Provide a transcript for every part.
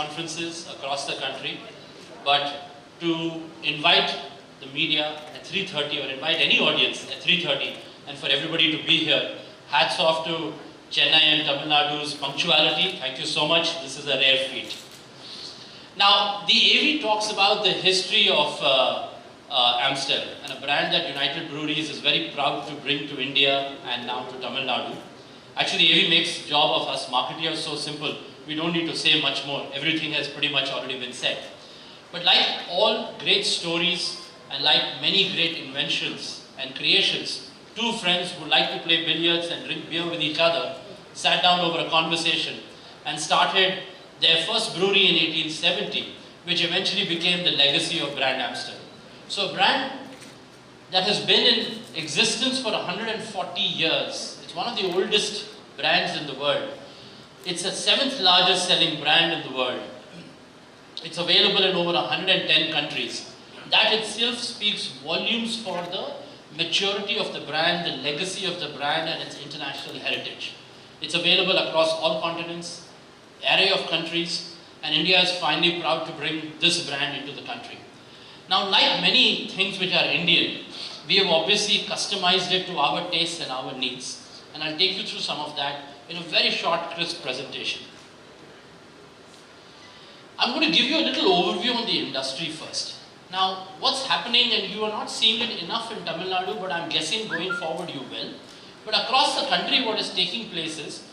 conferences across the country, but to invite the media at 3:30 or invite any audience at 3:30 and for everybody to be here. Hats off to Chennai and Tamil Nadu's punctuality. Thank you so much. This is a rare feat. Now, the AV talks about the history of AMSTEL, and a brand that United Breweries is very proud to bring to India and now to Tamil Nadu. Actually, AV makes job of us marketeers so simple, we don't need to say much more. Everything has pretty much already been said. But like all great stories and like many great inventions and creations, two friends who like to play billiards and drink beer with each other sat down over a conversation and started their first brewery in 1870, which eventually became the legacy of brand AMSTEL. So a brand that has been in existence for 140 years. It's one of the oldest brands in the world. It's the 7th largest selling brand in the world. It's available in over 110 countries. That itself speaks volumes for the maturity of the brand, the legacy of the brand, and its international heritage. It's available across all continents, array of countries, and India is finally proud to bring this brand into the country. Now, like many things which are Indian, we have obviously customized it to our tastes and our needs, and I'll take you through some of that in a very short, crisp presentation. I'm going to give you a little overview on the industry first. Now, what's happening, and you are not seeing it enough in Tamil Nadu, but I'm guessing going forward you will. But across the country, what is taking place is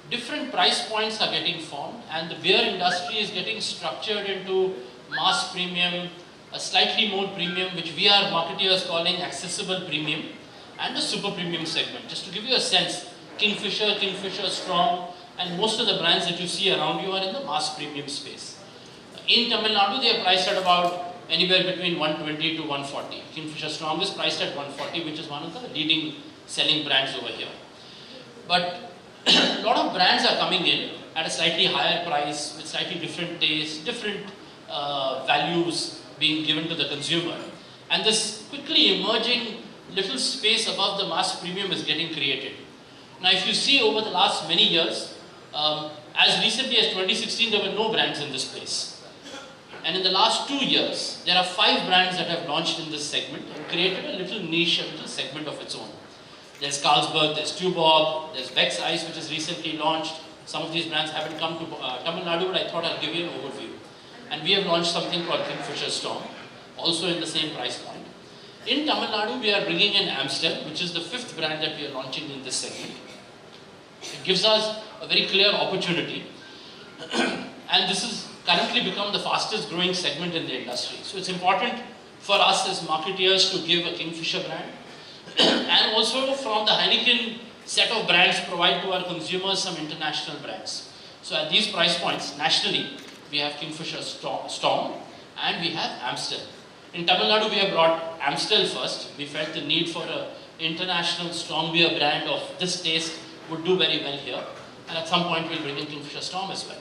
different price points are getting formed, and the beer industry is getting structured into mass premium, a slightly more premium, which we are marketeers calling accessible premium, and a super premium segment. Just to give you a sense, Kingfisher, Kingfisher Strong, and most of the brands that you see around you are in the mass premium space. In Tamil Nadu, they are priced at about anywhere between 120 to 140. Kingfisher Strong is priced at 140, which is one of the leading selling brands over here. But a lot of brands are coming in at a slightly higher price, with slightly different tastes, different values being given to the consumer. And this quickly emerging little space above the mass premium is getting created. Now, if you see over the last many years, as recently as 2016, there were no brands in this space. And in the last 2 years, there are 5 brands that have launched in this segment and created a little niche, a little segment of its own. There's Carlsberg, there's Tuborg, there's Beck's Ice, which is recently launched. Some of these brands haven't come to Tamil Nadu, but I thought I'll give you an overview. And we have launched something called Kingfisher Storm, also in the same price point. In Tamil Nadu, we are bringing in AMSTEL, which is the 5th brand that we are launching in this segment. It gives us a very clear opportunity, and this has currently become the fastest growing segment in the industry. So it's important for us as marketeers to give a Kingfisher brand, and also from the Heineken set of brands provide to our consumers some international brands. So at these price points, nationally, we have Kingfisher Storm and we have AMSTEL. In Tamil Nadu, we have brought AMSTEL first. We felt the need for an international strong beer brand of this taste would do very well here. And at some point, we'll bring in Kingfisher Storm as well.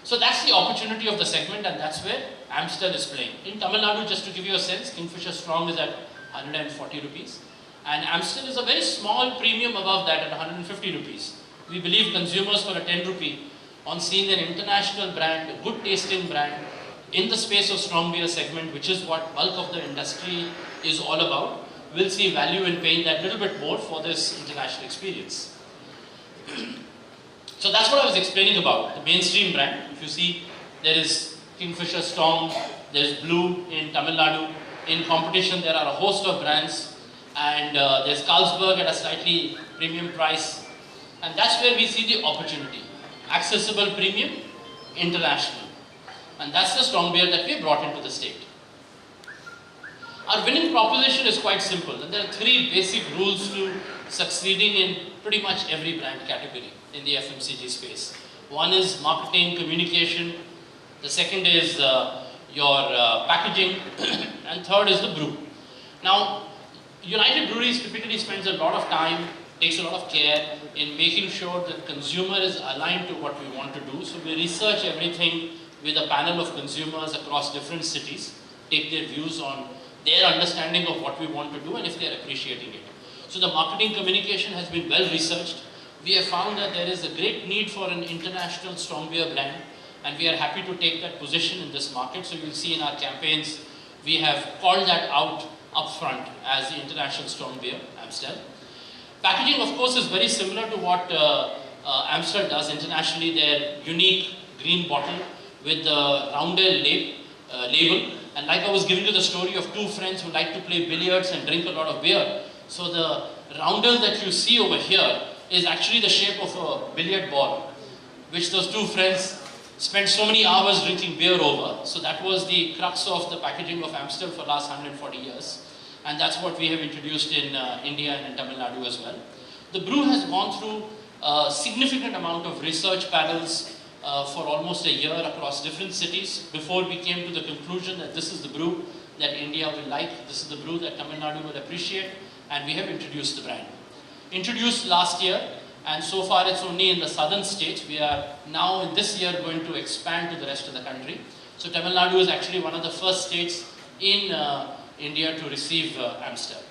So that's the opportunity of the segment, and that's where AMSTEL is playing. In Tamil Nadu, just to give you a sense, Kingfisher Strong is at 140 rupees. And AMSTEL is a very small premium above that at 150 rupees. We believe consumers for a 10 rupee on seeing an international brand, a good tasting brand in the space of strong beer segment, which is what bulk of the industry is all about, will see value in paying that little bit more for this international experience. So that's what I was explaining about, the mainstream brand. If you see, there is Kingfisher Strong, there's Blue in Tamil Nadu. In competition, there are a host of brands, and there's Carlsberg at a slightly premium price. And that's where we see the opportunity. Accessible premium, international. And that's the strong beer that we brought into the state. Our winning proposition is quite simple, and there are 3 basic rules to succeeding in pretty much every brand category in the FMCG space. One is marketing, communication. The second is your packaging, and third is the brew. Now, United Breweries typically spends a lot of time, takes a lot of care in making sure that consumer is aligned to what we want to do. So we research everything with a panel of consumers across different cities, take their views on their understanding of what we want to do and if they are appreciating it. So the marketing communication has been well researched. We have found that there is a great need for an international strong beer brand, and we are happy to take that position in this market. So you'll see in our campaigns, we have called that out upfront as the international strong beer, AMSTEL. Packaging, of course, is very similar to what AMSTEL does internationally. Their unique green bottle with the roundel label. And like I was giving you the story of two friends who like to play billiards and drink a lot of beer. So the roundel that you see over here is actually the shape of a billiard ball, which those two friends spent so many hours drinking beer over. So that was the crux of the packaging of AMSTEL for the last 140 years. And that's what we have introduced in India and in Tamil Nadu as well. The brew has gone through a significant amount of research panels for almost a year across different cities before we came to the conclusion that this is the brew that India will like, this is the brew that Tamil Nadu will appreciate, and we have introduced the brand. Introduced last year, and so far it's only in the southern states. We are now in this year going to expand to the rest of the country. So Tamil Nadu is actually one of the first states in India to receive AMSTEL.